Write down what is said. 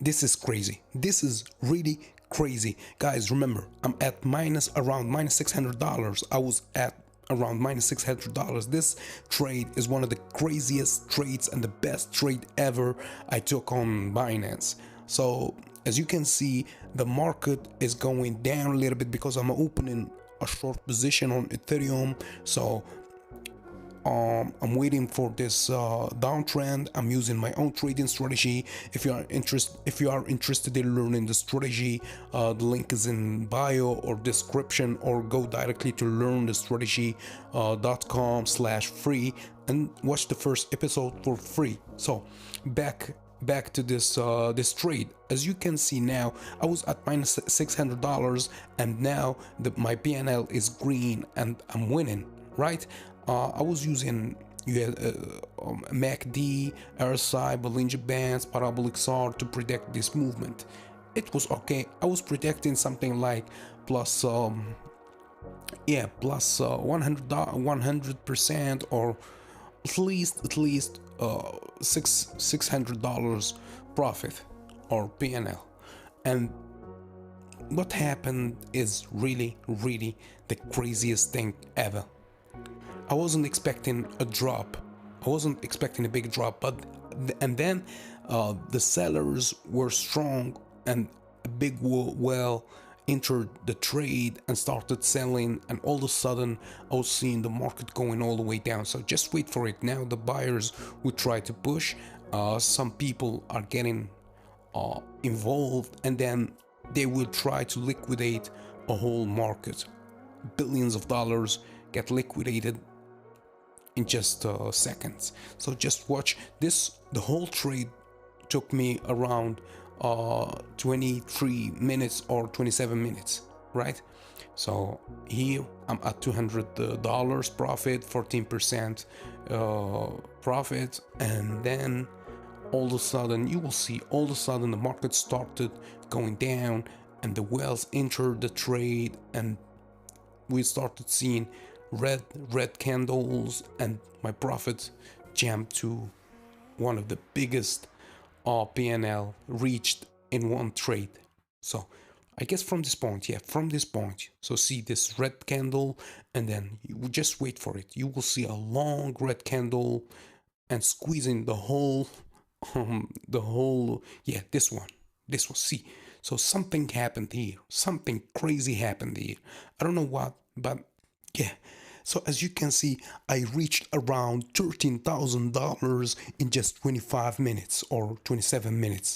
This is crazy. This is really crazy. Guys, remember, I'm at around minus $600. I was at around minus $600. This trade is one of the craziest trades and the best trade ever I took on Binance. So as you can see, the market is going down a little bit because I'm opening a short position on Ethereum. So I'm waiting for this downtrend. I'm using my own trading strategy. If you are interested in learning the strategy, the link is in bio or description, or go directly to learnthestrategy.com/free and watch the first episode for free. So back to this trade. As you can see now, I was at minus $600, and now my PNL is green and I'm winning, right? I was using MACD, RSI, Bollinger Bands, Parabolic SAR to predict this movement. It was okay. I was predicting something like plus 100%, or at least $600 profit or PNL. And what happened is really the craziest thing ever. I wasn't expecting a drop. I wasn't expecting a big drop, and then the sellers were strong, and a big whale entered the trade and started selling, and all of a sudden I was seeing the market going all the way down. So just wait for it. Now the buyers will try to push. Some people are getting involved, and then they will try to liquidate a whole market. Billions of dollars get liquidated in just seconds. So just watch this. The whole trade took me around 23 minutes or 27 minutes, right? So here I'm at $200 profit, 14% profit, and then all of a sudden you will see, all of a sudden the market started going down, and the whales entered the trade, and we started seeing red candles, and my profit jumped to one of the biggest PNL reached in one trade. So I guess from this point, so see this red candle, and then you just wait for it. You will see a long red candle and squeezing the whole this one, see. So something happened here, something crazy happened here. I don't know what, but yeah. So as you can see, I reached around $13,000 in just 25 minutes or 27 minutes.